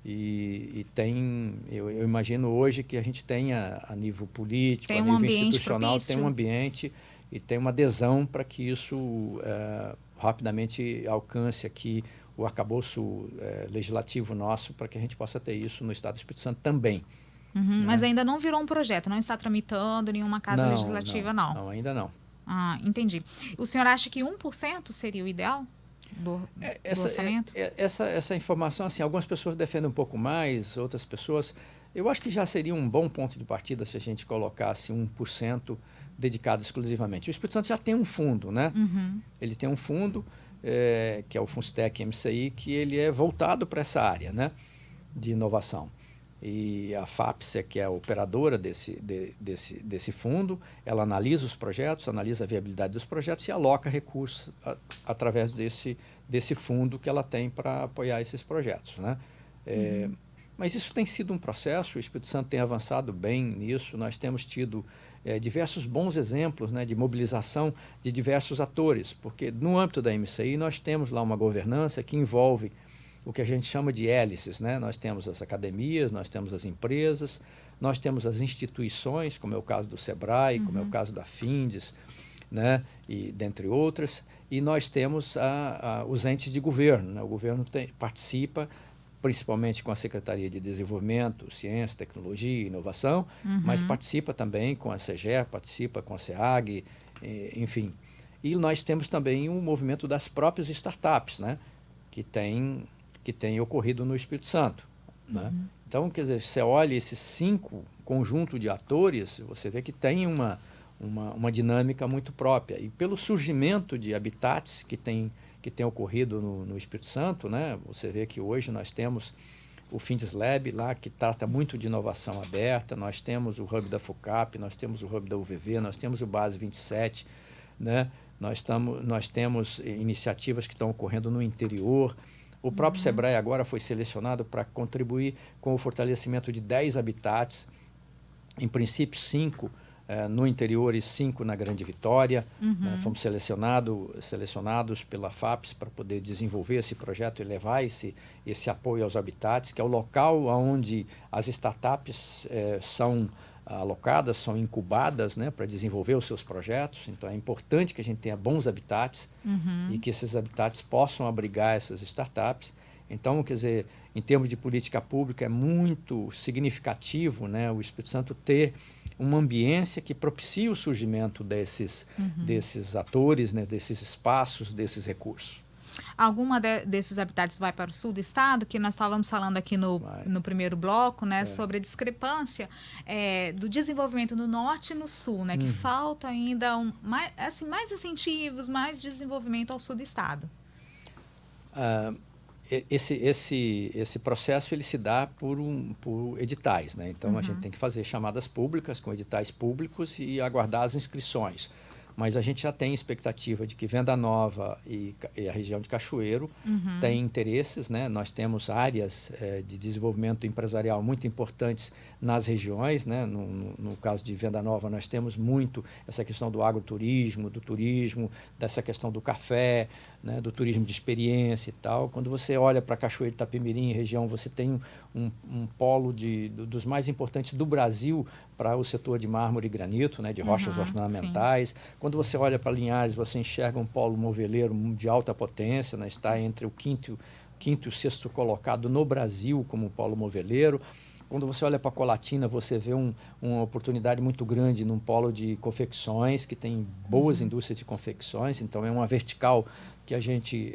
e tem, eu imagino hoje que a gente tenha a nível político, a nível institucional, propício. tem um ambiente e tem uma adesão para que isso rapidamente alcance aqui o arcabouço legislativo nosso, para que a gente possa ter isso no Estado do Espírito Santo também. Né? Mas ainda não virou um projeto, não está tramitando nenhuma casa legislativa, não? Não, ainda não. Entendi. O senhor acha que 1% seria o ideal do orçamento? Essa informação, assim, algumas pessoas defendem um pouco mais, outras pessoas... Eu acho que já seria um bom ponto de partida se a gente colocasse 1% dedicado exclusivamente. O Espírito Santo já tem um fundo, né? Ele tem um fundo, que é o Funstec MCI, que ele é voltado para essa área, né, de inovação. e a FAPES, que é a operadora desse fundo, ela analisa os projetos, analisa a viabilidade dos projetos e aloca recursos através desse fundo que ela tem para apoiar esses projetos, né? Mas isso tem sido um processo, o Espírito Santo tem avançado bem nisso, nós temos tido diversos bons exemplos, né, de mobilização de diversos atores, porque no âmbito da MCI nós temos lá uma governança que envolve o que a gente chama de hélices, né? Nós temos as academias, nós temos as empresas, nós temos as instituições, como é o caso do SEBRAE, como é o caso da FINDES, né? E dentre outras, e nós temos os entes de governo, né? O governo participa, principalmente com a Secretaria de Desenvolvimento, Ciência, Tecnologia e Inovação, mas participa também com a SEGER, participa com a SEAG, enfim. E nós temos também um movimento das próprias startups, né? Que tem ocorrido no Espírito Santo, né? Então, quer dizer, você olha esses 5 conjuntos de atores, você vê que tem uma dinâmica muito própria. E pelo surgimento de habitats que tem ocorrido no Espírito Santo, né? Você vê que hoje nós temos o Findes Lab lá, que trata muito de inovação aberta, nós temos o Hub da FUCAP, nós temos o Hub da UVV, nós temos o Base 27, né? Nós temos iniciativas que estão ocorrendo no interior. O próprio SEBRAE agora foi selecionado para contribuir com o fortalecimento de 10 habitats, em princípio 5 no interior e 5 na Grande Vitória. Fomos selecionados pela FAPES para poder desenvolver esse projeto e levar esse apoio aos habitats, que é o local onde as startups são alocadas, são incubadas, né, para desenvolver os seus projetos. Então é importante que a gente tenha bons habitats e que esses habitats possam abrigar essas startups. Então, quer dizer, em termos de política pública, é muito significativo, né, o Espírito Santo ter uma ambiência que propicie o surgimento desses atores, né, desses espaços, desses recursos. Alguma desses habitats vai para o sul do estado, que nós estávamos falando aqui no primeiro bloco, né, sobre a discrepância do desenvolvimento no norte e no sul, né, que falta ainda mais incentivos, mais desenvolvimento ao sul do estado. Esse processo ele se dá por editais, né? Então a gente tem que fazer chamadas públicas com editais públicos e aguardar as inscrições. Mas a gente já tem expectativa de que Venda Nova e a região de Cachoeiro têm interesses, né? Nós temos áreas de desenvolvimento empresarial muito importantes nas regiões, né? No caso de Venda Nova, nós temos muito essa questão do agroturismo, do turismo, dessa questão do café, né? Do turismo de experiência e tal. Quando você olha para Cachoeiro, Itapemirim, região, você tem um polo dos mais importantes do Brasil para o setor de mármore e granito, né? De rochas ornamentais. Sim. Quando você olha para Linhares, você enxerga um polo moveleiro de alta potência, né? Está entre o quinto e o sexto colocado no Brasil como polo moveleiro. Quando você olha para Colatina, você vê uma oportunidade muito grande num polo de confecções, que tem boas indústrias de confecções, então é uma vertical que a gente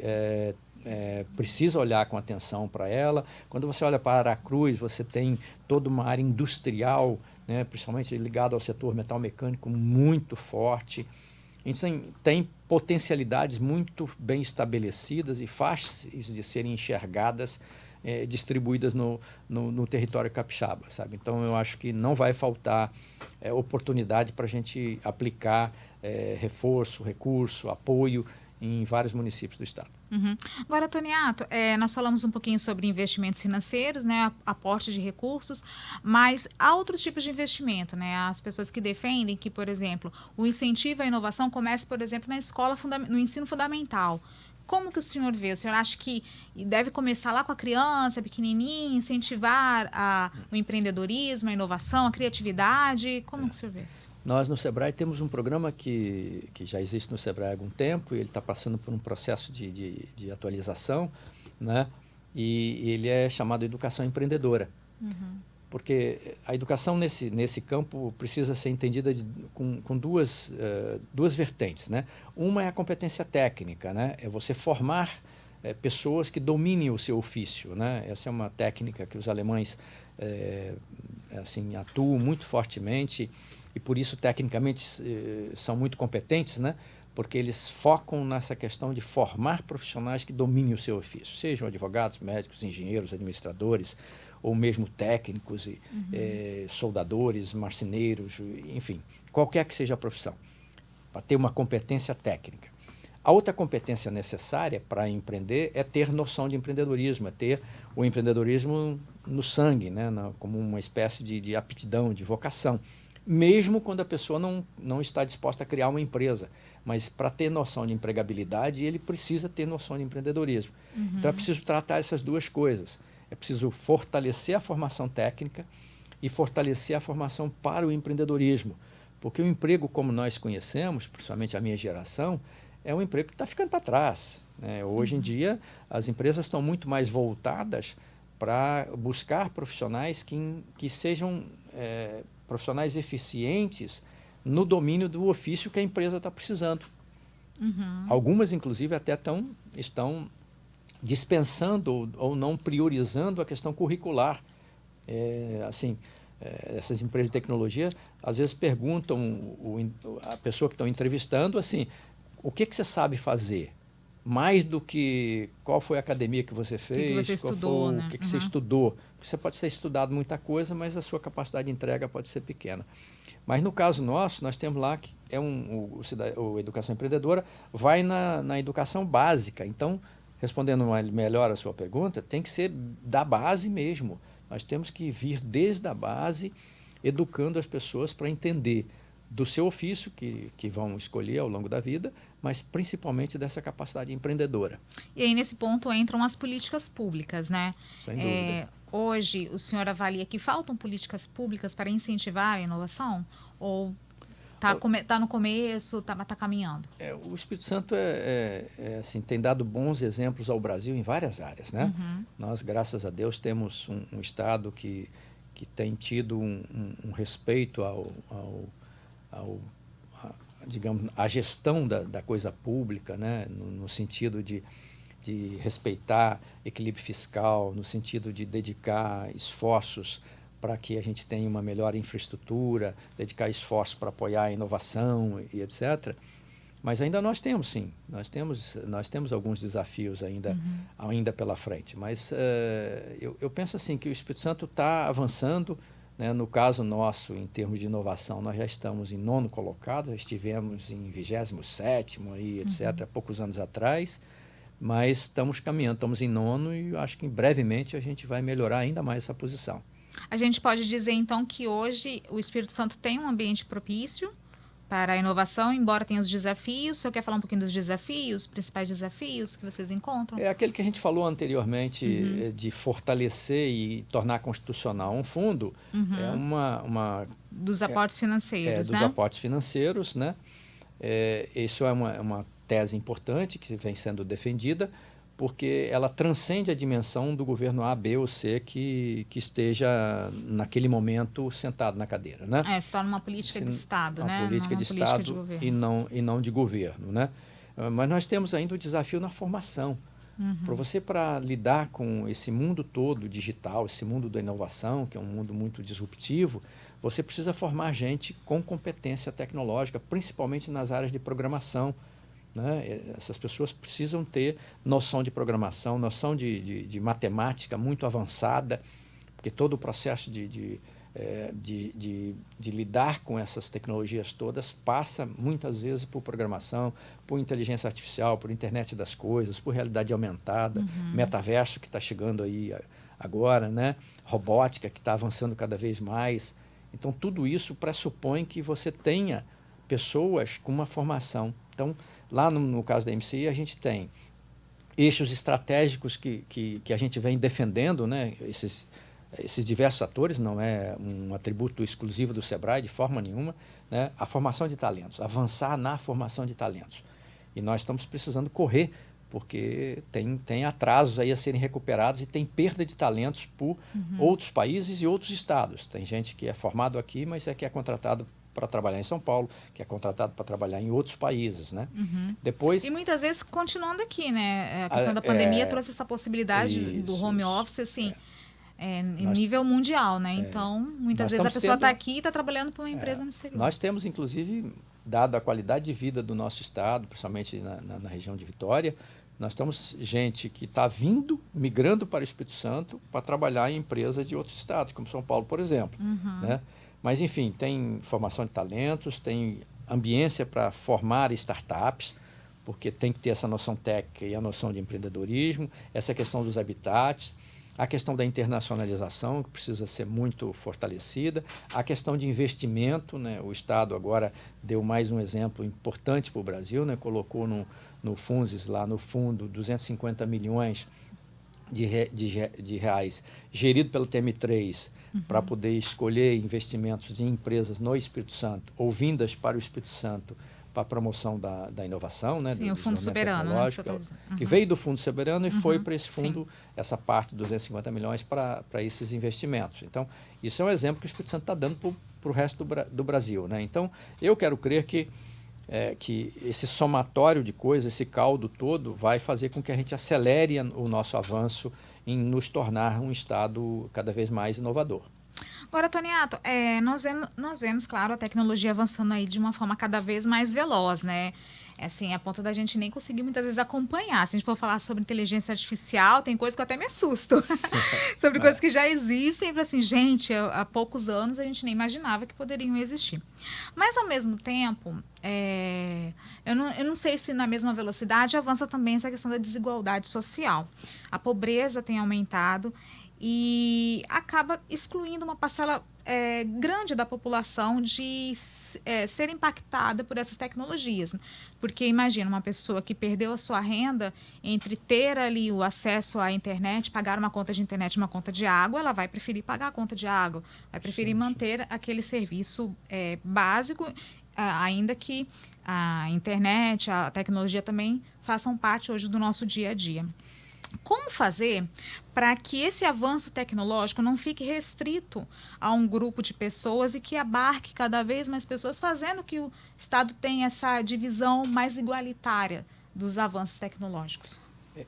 precisa olhar com atenção para ela. Quando você olha para Aracruz, você tem toda uma área industrial, né, principalmente ligada ao setor metal mecânico, muito forte. Então, tem potencialidades muito bem estabelecidas e fáceis de serem enxergadas, distribuídas no território capixaba, sabe? Então, eu acho que não vai faltar oportunidade para a gente aplicar reforço, recurso, apoio em vários municípios do estado. Agora, Toniato, nós falamos um pouquinho sobre investimentos financeiros, né, aporte de recursos, mas há outros tipos de investimento, né? As pessoas que defendem que, por exemplo, o incentivo à inovação comece, por exemplo, na escola, no ensino fundamental. Como que o senhor vê? O senhor acha que deve começar lá com a criança, pequenininha, incentivar o empreendedorismo, a inovação, a criatividade? Como que o senhor vê? Nós, no SEBRAE, temos um programa que já existe no SEBRAE há algum tempo, e ele está passando por um processo de atualização, né? E ele é chamado Educação Empreendedora. Porque a educação nesse campo precisa ser entendida com duas vertentes, né? Uma é a competência técnica, né? É você formar pessoas que dominem o seu ofício, né? Essa é uma técnica que os alemães atuam muito fortemente, e por isso tecnicamente são muito competentes, né? Porque eles focam nessa questão de formar profissionais que dominem o seu ofício, sejam advogados, médicos, engenheiros, administradores, ou mesmo técnicos, soldadores, marceneiros, enfim, qualquer que seja a profissão, para ter uma competência técnica. A outra competência necessária para empreender é ter noção de empreendedorismo, é ter o empreendedorismo no sangue, né? Como uma espécie de aptidão, de vocação, mesmo quando a pessoa não está disposta a criar uma empresa. Mas para ter noção de empregabilidade, ele precisa ter noção de empreendedorismo. Então é preciso tratar essas duas coisas. É preciso fortalecer a formação técnica e fortalecer a formação para o empreendedorismo. Porque o emprego, como nós conhecemos, principalmente a minha geração, é um emprego que está ficando para trás, né? Hoje em dia, as empresas estão muito mais voltadas para buscar profissionais que sejam profissionais eficientes no domínio do ofício que a empresa está precisando. Algumas, inclusive, até estão dispensando ou não priorizando a questão curricular. Essas empresas de tecnologia, às vezes perguntam a pessoa que estão entrevistando assim, o que você sabe fazer? Mais do que qual foi a academia que você fez, que você estudou, né? O que você estudou. Você pode ter estudado muita coisa, mas a sua capacidade de entrega pode ser pequena. Mas no caso nosso, nós temos lá que o Educação Empreendedora vai na educação básica. Então, respondendo melhor a sua pergunta, tem que ser da base mesmo. Nós temos que vir desde a base, educando as pessoas para entender do seu ofício, que vão escolher ao longo da vida, mas principalmente dessa capacidade empreendedora. E aí, nesse ponto, entram as políticas públicas, né? Sem dúvida. Hoje, o senhor avalia que faltam políticas públicas para incentivar a inovação? Ou está no começo, está caminhando? O Espírito Santo assim, tem dado bons exemplos ao Brasil em várias áreas, né? Nós, graças a Deus, temos um Estado que tem tido um respeito digamos, a gestão da coisa pública, né? No sentido de respeitar equilíbrio fiscal, no sentido de dedicar esforços para que a gente tenha uma melhor infraestrutura, dedicar esforços para apoiar a inovação e etc. Mas ainda nós temos, sim, nós temos alguns desafios ainda pela frente. Mas eu penso assim que o Espírito Santo está avançando, né? No caso nosso, em termos de inovação, nós já estamos em 9º colocado, já estivemos em 27º, aí, etc., há poucos anos atrás, mas estamos caminhando, estamos em 9º e acho que brevemente a gente vai melhorar ainda mais essa posição. A gente pode dizer, então, que hoje o Espírito Santo tem um ambiente propício para a inovação, embora tenha os desafios. O senhor quer falar um pouquinho dos desafios, principais desafios que vocês encontram? É aquele que a gente falou anteriormente, de fortalecer e tornar constitucional um fundo, é uma dos aportes financeiros, dos né? aportes financeiros, né? Isso é uma tese importante que vem sendo defendida, porque ela transcende a dimensão do governo A, B ou C que esteja, naquele momento, sentado na cadeira, né? Se torna uma política de Estado, né? Uma política de Estado e não de governo, né? Mas nós temos ainda o desafio na formação. Para lidar com esse mundo todo digital, esse mundo da inovação, que é um mundo muito disruptivo, você precisa formar gente com competência tecnológica, principalmente nas áreas de programação, né? Essas pessoas precisam ter noção de programação, noção de matemática muito avançada, porque todo o processo de lidar com essas tecnologias todas passa muitas vezes por programação, por inteligência artificial, por internet das coisas, por realidade aumentada, metaverso que está chegando aí agora, né? Robótica que está avançando cada vez mais. Então tudo isso pressupõe que você tenha pessoas com uma formação. Então, lá no caso da MCI, a gente tem eixos estratégicos que a gente vem defendendo, né? Esses diversos atores, não é um atributo exclusivo do SEBRAE de forma nenhuma, né? A formação de talentos, avançar na formação de talentos. E nós estamos precisando correr, porque tem atrasos aí a serem recuperados e tem perda de talentos por outros países e outros estados. Tem gente que é formado aqui, mas que é contratado para trabalhar em São Paulo, que é contratado para trabalhar em outros países, né? Depois, e muitas vezes continuando aqui, né? A questão da pandemia trouxe essa possibilidade do home office, assim, em nível mundial, né? Então, muitas vezes a pessoa está aqui e está trabalhando para uma empresa no exterior. Nós temos, inclusive, dado a qualidade de vida do nosso estado, principalmente na região de Vitória, Nós temos gente que está migrando para o Espírito Santo para trabalhar em empresas de outros estados, como São Paulo, por exemplo. Né? Mas, enfim, tem formação de talentos, tem ambiência para formar startups, porque tem que ter essa noção técnica e a noção de empreendedorismo, essa questão dos habitats, a questão da internacionalização, que precisa ser muito fortalecida, a questão de investimento, né? O Estado agora deu mais um exemplo importante para o Brasil, né? Colocou no Funds, lá no fundo, 250 milhões de reais, gerido pelo TM3, para poder escolher investimentos em empresas no Espírito Santo, ou vindas para o Espírito Santo, para a promoção da inovação, né, Sim, do o Fundo Soberano, né, que veio do Fundo Soberano e foi para esse fundo, essa parte de 250 milhões para esses investimentos. Então, isso é um exemplo que o Espírito Santo está dando para o resto do Brasil. Né? Então, eu quero crer que esse somatório de coisas, esse caldo todo, vai fazer com que a gente acelere o nosso avanço em nos tornar um Estado cada vez mais inovador. Agora, Toniato, nós vemos, claro, a tecnologia avançando aí de uma forma cada vez mais veloz, né? Assim, a ponto da gente nem conseguir muitas vezes acompanhar. Se a gente for falar sobre inteligência artificial, tem coisas que eu até me assusto. Sobre coisas que já existem, assim, gente, há poucos anos a gente nem imaginava que poderiam existir. Mas, ao mesmo tempo, eu não sei se na mesma velocidade avança também essa questão da desigualdade social. A pobreza tem aumentado e acaba excluindo uma parcela grande da população de ser impactada por essas tecnologias. Porque imagina uma pessoa que perdeu a sua renda, entre ter ali o acesso à internet, pagar uma conta de internet e uma conta de água, ela vai preferir pagar a conta de água, vai preferir manter aquele serviço básico, ainda que a internet, a tecnologia também façam parte hoje do nosso dia a dia. Como fazer para que esse avanço tecnológico não fique restrito a um grupo de pessoas e que abarque cada vez mais pessoas, fazendo que o Estado tenha essa divisão mais igualitária dos avanços tecnológicos?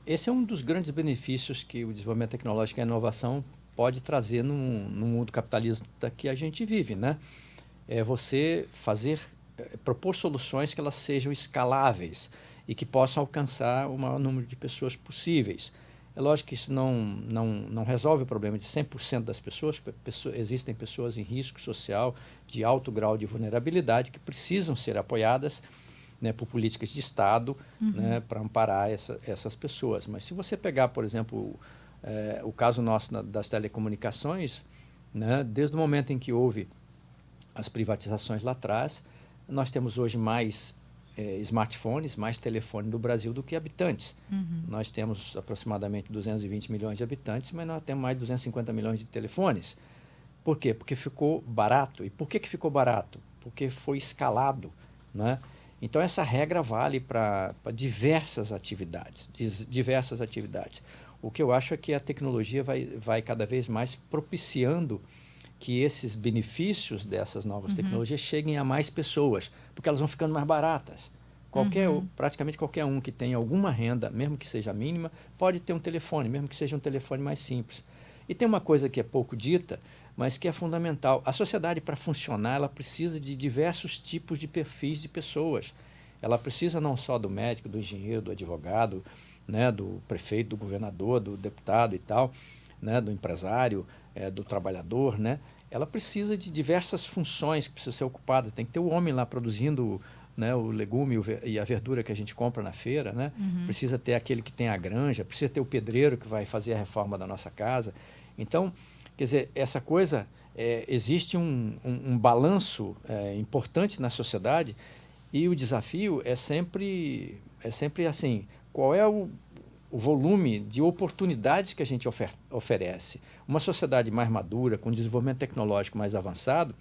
Esse é um dos grandes benefícios que o desenvolvimento tecnológico e a inovação pode trazer no mundo capitalista que a gente vive, né? É você propor soluções que elas sejam escaláveis e que possam alcançar o maior número de pessoas possíveis. É lógico que isso não resolve o problema de 100% das pessoas, existem pessoas em risco social de alto grau de vulnerabilidade que precisam ser apoiadas, né, por políticas de Estado, né, para amparar essas pessoas. Mas se você pegar, por exemplo, o caso nosso das telecomunicações, né, desde o momento em que houve as privatizações lá atrás, nós temos hoje mais smartphones, mais telefone no Brasil do que habitantes. Nós temos aproximadamente 220 milhões de habitantes, mas nós temos mais de 250 milhões de telefones. Por quê? Porque ficou barato. E por que ficou barato? Porque foi escalado, né? Então, essa regra vale para diversas atividades. O que eu acho é que a tecnologia vai cada vez mais propiciando que esses benefícios dessas novas tecnologias cheguem a mais pessoas, porque elas vão ficando mais baratas. Praticamente qualquer um que tenha alguma renda, mesmo que seja mínima, pode ter um telefone, mesmo que seja um telefone mais simples. E tem uma coisa que é pouco dita, mas que é fundamental. A sociedade, para funcionar, ela precisa de diversos tipos de perfis de pessoas. Ela precisa não só do médico, do engenheiro, do advogado, né, do prefeito, do governador, do deputado e tal, né, do empresário, do trabalhador, né? Ela precisa de diversas funções que precisam ser ocupadas. Tem que ter o homem lá produzindo, né, o legume e a verdura que a gente compra na feira, né? Precisa ter aquele que tem a granja, precisa ter o pedreiro que vai fazer a reforma da nossa casa. Então, quer dizer, essa coisa, existe um balanço importante na sociedade e o desafio é sempre assim, qual é o volume de oportunidades que a gente oferece. Uma sociedade mais madura, com desenvolvimento tecnológico mais avançado,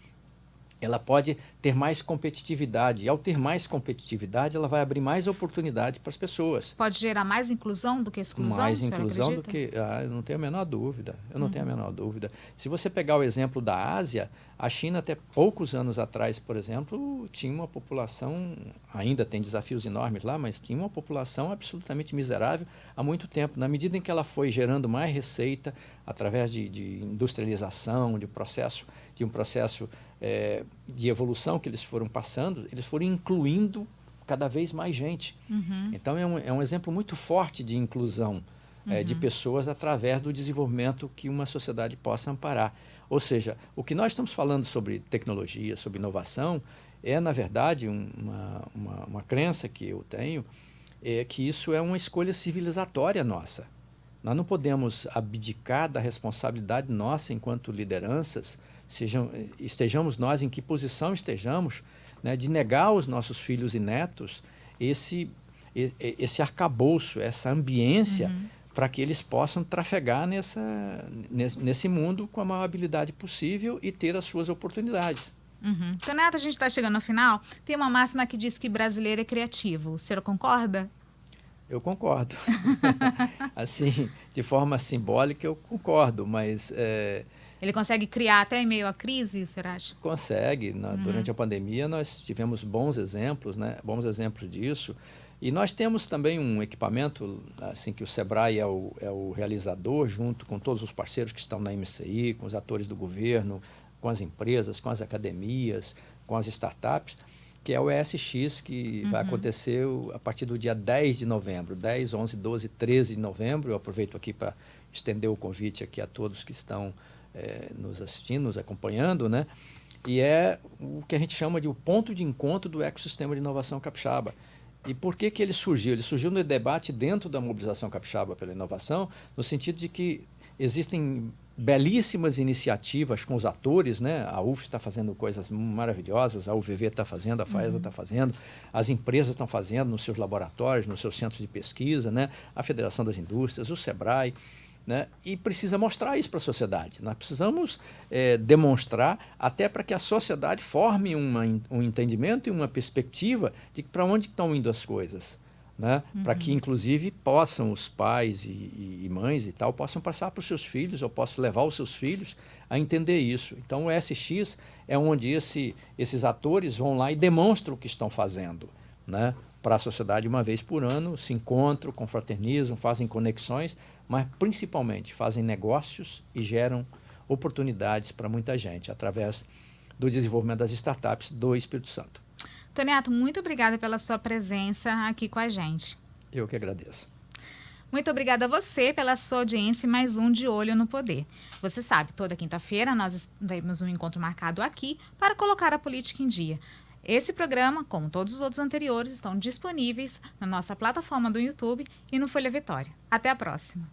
ela pode ter mais competitividade. E ao ter mais competitividade, ela vai abrir mais oportunidades para as pessoas. Pode gerar mais inclusão do que exclusão? Mais inclusão do que... eu não tenho a menor dúvida. Se você pegar o exemplo da Ásia, a China até poucos anos atrás, por exemplo, tinha uma população, ainda tem desafios enormes lá, mas tinha uma população absolutamente miserável há muito tempo. Na medida em que ela foi gerando mais receita, através de industrialização, de um processo de evolução que eles foram passando, eles foram incluindo cada vez mais gente. Então, é um exemplo muito forte de inclusão de pessoas através do desenvolvimento que uma sociedade possa amparar. Ou seja, o que nós estamos falando sobre tecnologia, sobre inovação, é, na verdade, uma crença que eu tenho, é que isso é uma escolha civilizatória nossa. Nós não podemos abdicar da responsabilidade nossa enquanto lideranças, estejamos nós em que posição estejamos, né, de negar aos nossos filhos e netos esse arcabouço, essa ambiência, para que eles possam trafegar nesse mundo com a maior habilidade possível e ter as suas oportunidades. Toneta, a gente está chegando ao final. Tem uma máxima que diz que brasileiro é criativo. O senhor concorda? Eu concordo. Assim, de forma simbólica, eu concordo, mas... Ele consegue criar até em meio à crise, o senhor acha? Consegue. Durante a pandemia, nós tivemos bons exemplos, né? Bons exemplos disso. E nós temos também um equipamento, assim, que o Sebrae é o realizador, junto com todos os parceiros que estão na MCI, com os atores do governo, com as empresas, com as academias, com as startups, que é o ESX, que vai acontecer a partir do dia 10 de novembro, 10, 11, 12, 13 de novembro. Eu aproveito aqui para estender o convite aqui a todos que estão nos assistindo, nos acompanhando, né? E é o que a gente chama de o ponto de encontro do ecossistema de inovação capixaba. E por que ele surgiu? Ele surgiu no debate dentro da mobilização capixaba pela inovação, no sentido de que existem belíssimas iniciativas com os atores, né? A UF está fazendo coisas maravilhosas, a UVV está fazendo, a FAESA está fazendo, as empresas estão fazendo nos seus laboratórios, nos seus centros de pesquisa, né? A Federação das Indústrias, o Sebrae, né? E precisa mostrar isso para a sociedade. Nós precisamos demonstrar até para que a sociedade forme um entendimento e uma perspectiva de para onde estão indo as coisas, né? Para que, inclusive, possam os pais e mães e tal, possam passar para os seus filhos, ou possam levar os seus filhos a entender isso. Então, o SX é onde esses atores vão lá e demonstram o que estão fazendo, né? Para a sociedade uma vez por ano, se encontram, confraternizam, fazem conexões, mas principalmente fazem negócios e geram oportunidades para muita gente através do desenvolvimento das startups do Espírito Santo. Toniato, muito obrigada pela sua presença aqui com a gente. Eu que agradeço. Muito obrigada a você pela sua audiência e mais um De Olho no Poder. Você sabe, toda quinta-feira nós temos um encontro marcado aqui para colocar a política em dia. Esse programa, como todos os outros anteriores, estão disponíveis na nossa plataforma do YouTube e no Folha Vitória. Até a próxima!